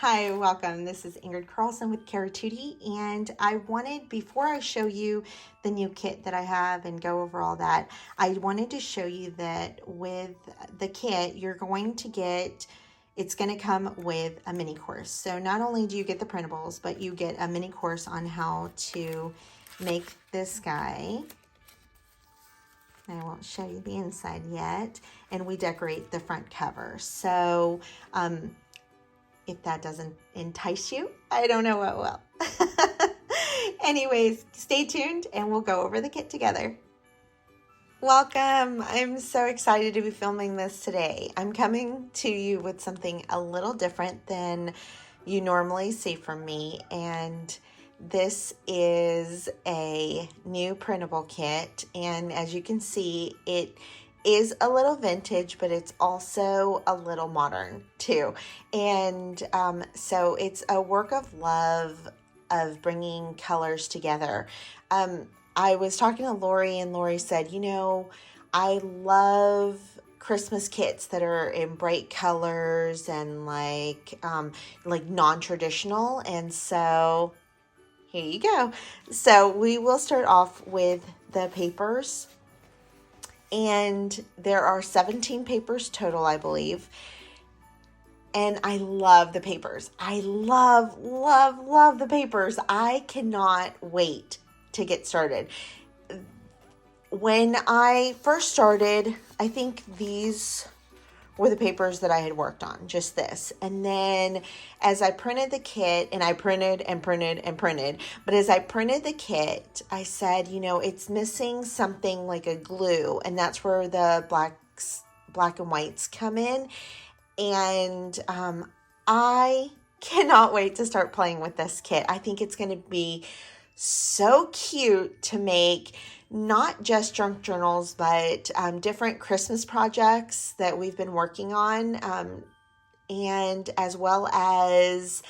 Hi, welcome. This is Ingrid Carlson with Caratootie, and I wanted, before I show you the new kit that I have and go over all that, I wanted to show you that with the kit, you're going to get, it's going to come with a mini course. So not only do you get the printables, but you get a mini course on how to make this guy. I won't show you the inside yet, and we decorate the front cover. So, if that doesn't entice you, I don't know what will. Anyways, stay tuned and we'll go over the kit together. Welcome. I'm so excited to be filming this today. I'm coming to you with something a little different than you normally see from me, and this is a new printable kit, and as you can see, it is a little vintage, but it's also a little modern too. And so it's a work of love of bringing colors together. I was talking to Lori, and Lori said, you know, I love Christmas kits that are in bright colors and like non-traditional. And so here you go. So we will start off with the papers. And there are 17 papers total, I believe. And I love the papers. I love, love, love the papers. I cannot wait to get started. When I first started, I think these were the papers that I had worked on, just this. And then as I printed the kit, and I printed and printed and printed, but as I printed the kit, I said, you know, it's missing something like a glue, and that's where the black and whites come in. And I cannot wait to start playing with this kit. I think it's going to be so cute to make not just junk journals, but different Christmas projects that we've been working on, and as well as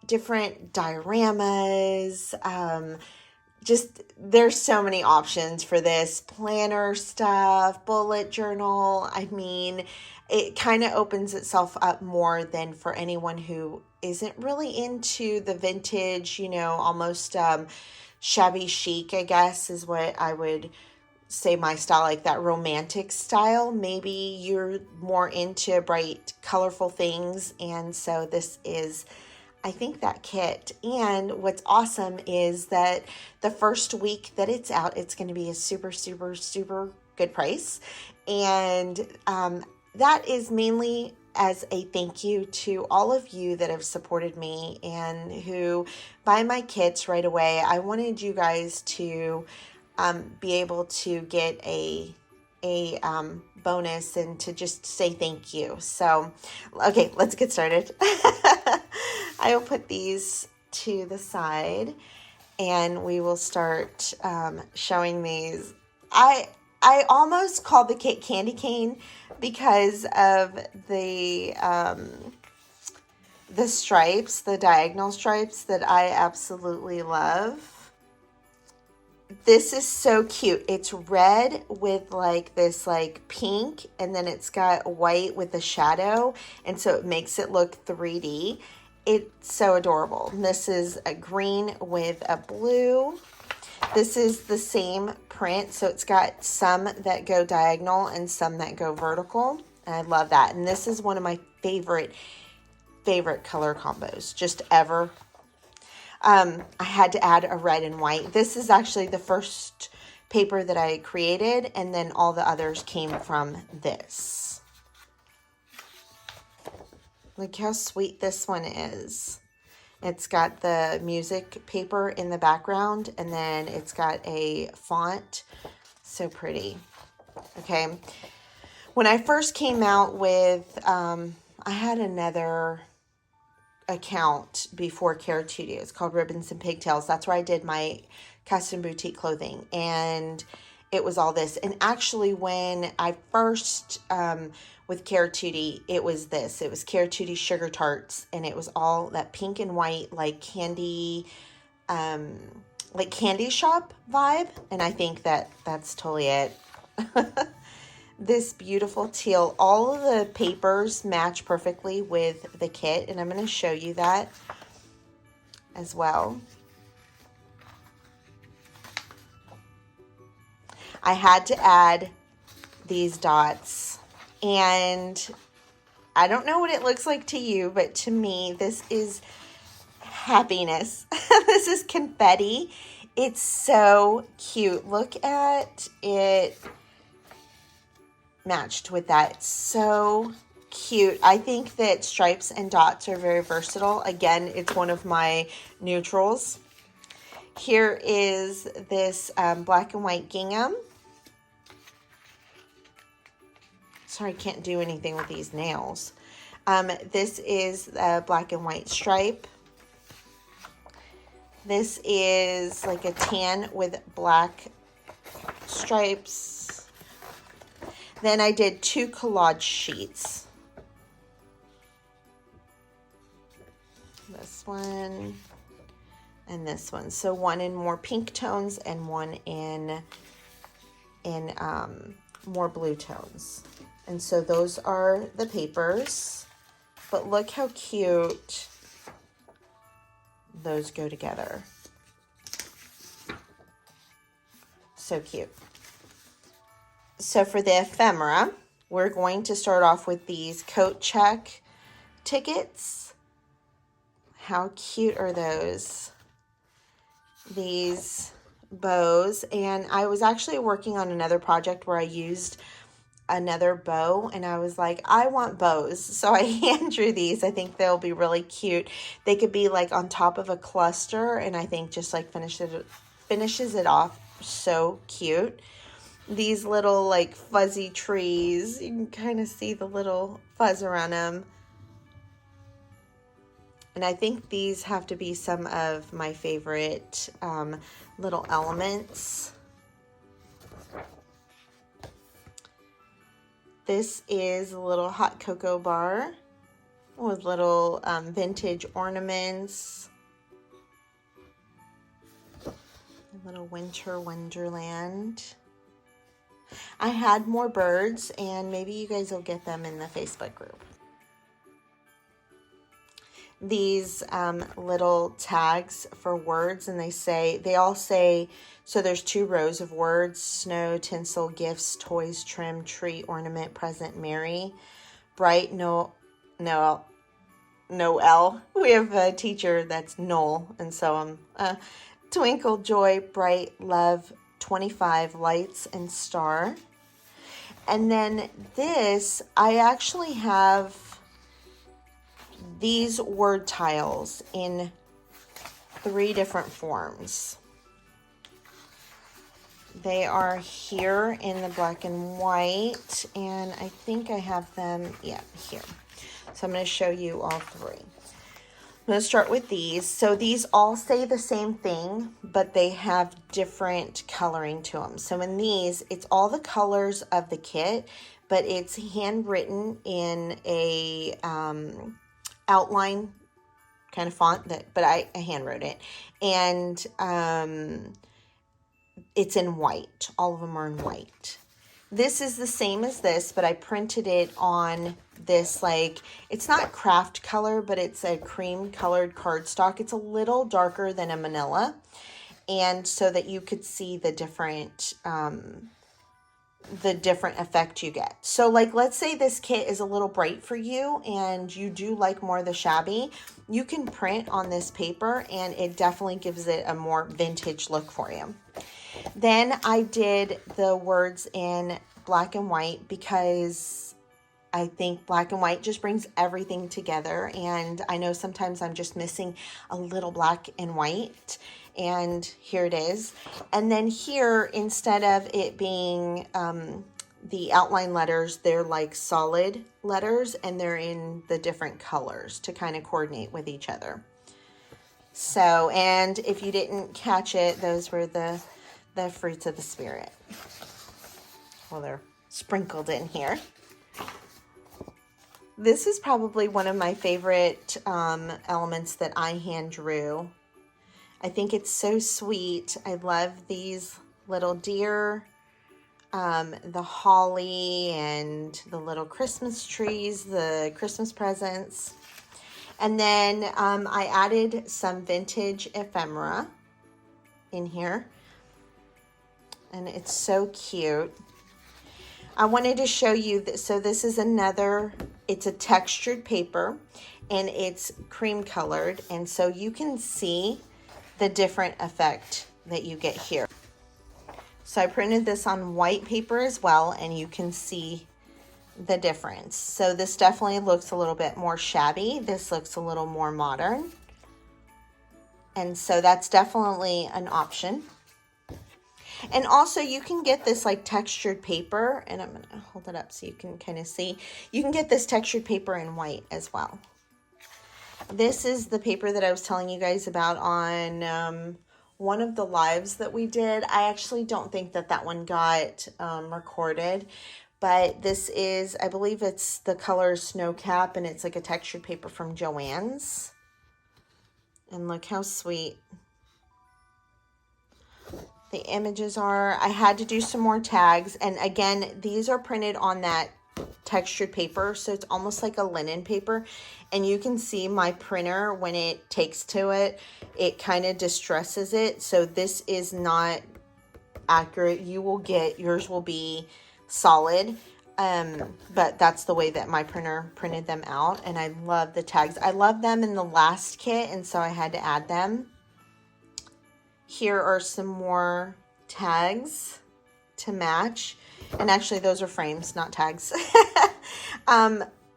different dioramas. Just there's so many options for this planner stuff, bullet journal. I mean, it kind of opens itself up more than for anyone who isn't really into the vintage, you know, almost shabby chic, I guess, is what I would say my style, like that romantic style. Maybe you're more into bright, colorful things, and so this is, I think, that kit. And what's awesome is that the first week that it's out, it's going to be a super, super, super good price. And that is mainly as a thank you to all of you that have supported me and who buy my kits right away. I wanted you guys to be able to get a bonus and to just say thank you. So, okay, let's get started. I will put these to the side and we will start showing these. I almost called the kit Candy Cane because of the stripes, the diagonal stripes that I absolutely love. This is so cute. It's red with like this like pink, and then it's got white with a shadow, and so it makes it look 3D. It's so adorable. This is a green with a blue. This is the same print, so it's got some that go diagonal and some that go vertical. And I love that. And this is one of my favorite color combos just ever. I had to add a red and white. This is actually the first paper that I created, and then all the others came from this. Look how sweet this one is. It's got the music paper in the background, and then it's got a font. So pretty. Okay. When I first came out with, I had another account before Caratootie. It's called Ribbons and Pigtails. That's where I did my custom boutique clothing, and it was all this. And actually, when I first with Caratootie, it was this. It was Caratootie Sugar Tarts, and it was all that pink and white, like candy shop vibe. And I think that that's totally it. this beautiful teal. All of the papers match perfectly with the kit, and I'm going to show you that as well. I had to add these dots, and I don't know what it looks like to you, but to me, this is happiness. This is confetti. It's so cute. Look at it matched with that. It's so cute. I think that stripes and dots are very versatile. Again, it's one of my neutrals. Here is this black and white gingham. Sorry, I can't do anything with these nails. This is a black and white stripe. This is like a tan with black stripes. Then I did 2 collage sheets. This one and this one. So one in more pink tones and one in more blue tones. And so those are the papers. But look how cute those go together. So cute. So for the ephemera, we're going to start off with these coat check tickets. How cute are those? These bows. And I was actually working on another project where I used another bow, and I was like, I want bows. So I hand drew these. I think they'll be really cute. They could be like on top of a cluster, and I think just like finishes it off so cute. These little like fuzzy trees, you can kind of see the little fuzz around them. And I think these have to be some of my favorite little elements. This is a little hot cocoa bar with little vintage ornaments. A little winter wonderland. I had more birds, and maybe you guys will get them in the Facebook group. These little tags for words, and they all say, so there's 2 rows of words: snow, tinsel, gifts, toys, trim, tree, ornament, present, merry, bright, Noel. We have a teacher that's Noel, and so twinkle, joy, bright, love, 25, lights, and star. And then this, I actually have these word tiles in 3 different forms. They are here in the black and white, and I think I have them, yeah, here. So I'm going to show you all 3. I'm going to start with these. So these all say the same thing, but they have different coloring to them. So in these, it's all the colors of the kit, but it's handwritten in a outline kind of font, but I handwrote it. And it's in white. All of them are in white. This is the same as this, but I printed it on this, like, it's not craft color, but it's a cream colored cardstock. It's a little darker than a manila, and so that you could see the different effect you get. So like, let's say this kit is a little bright for you and you do like more of the shabby, you can print on this paper and it definitely gives it a more vintage look for you. Then I did the words in black and white because I think black and white just brings everything together, and I know sometimes I'm just missing a little black and white, and here it is. And then here, instead of it being the outline letters, they're like solid letters, and they're in the different colors to kind of coordinate with each other. So, and if you didn't catch it, those were the fruits of the spirit. Well, they're sprinkled in here. This is probably one of my favorite elements that I hand drew. I think it's so sweet. I love these little deer. the holly and the little Christmas trees, the Christmas presents. And then I added some vintage ephemera in here. And it's so cute. I wanted to show you that. So this is another, it's a textured paper and it's cream colored. And so you can see the different effect that you get here. So I printed this on white paper as well, and you can see the difference. So this definitely looks a little bit more shabby. This looks a little more modern. And so that's definitely an option. And also you can get this like textured paper, and I'm gonna hold it up so you can kind of see. You can get this textured paper in white as well. This is the paper that I was telling you guys about on one of the lives that we did. I actually don't think that that one got recorded, but this is, I believe it's the color Snow Cap, and it's like a textured paper from Joann's. And look how sweet the images are. I had to do some more tags, and again, these are printed on that textured paper, so it's almost like a linen paper, and you can see my printer when it takes to it, it kind of distresses it. So this is not accurate. You will get, yours will be solid, but that's the way that my printer printed them out. And I love the tags. I love them in the last kit, and so I had to add them. Here are some more tags to match. And actually, those are frames, not tags.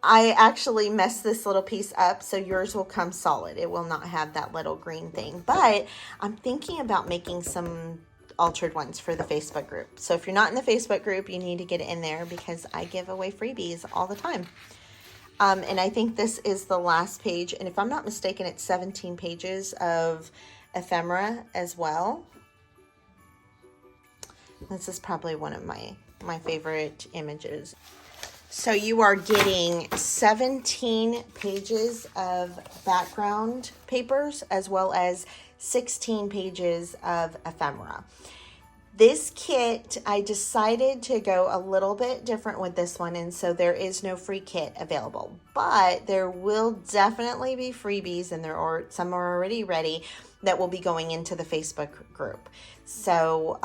I actually messed this little piece up, so yours will come solid. It will not have that little green thing. But I'm thinking about making some altered ones for the Facebook group. So if you're not in the Facebook group, you need to get in there because I give away freebies all the time. And I think this is the last page. And if I'm not mistaken, it's 17 pages of ephemera as well. This is probably one of my favorite images. So you are getting 17 pages of background papers as well as 16 pages of ephemera. This kit, I decided to go a little bit different with this one, and so there is no free kit available, but there will definitely be freebies, and some are already ready that will be going into the Facebook group. So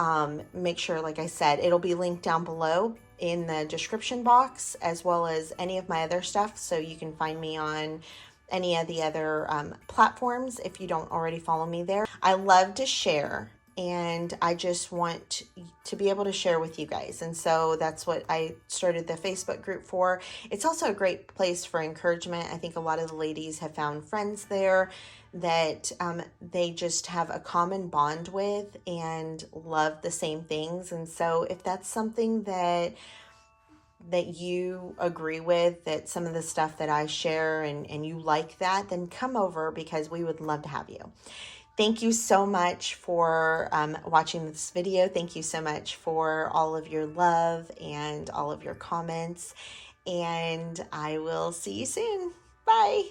make sure, like I said, it'll be linked down below in the description box, as well as any of my other stuff, so you can find me on any of the other platforms if you don't already follow me there. I love to share, and I just want to be able to share with you guys. And so that's what I started the Facebook group for. It's also a great place for encouragement. I think a lot of the ladies have found friends there that they just have a common bond with and love the same things. And so if that's something that you agree with, that some of the stuff that I share and you like that, then come over because we would love to have you. Thank you so much for watching this video. Thank you so much for all of your love and all of your comments. And I will see you soon. Bye.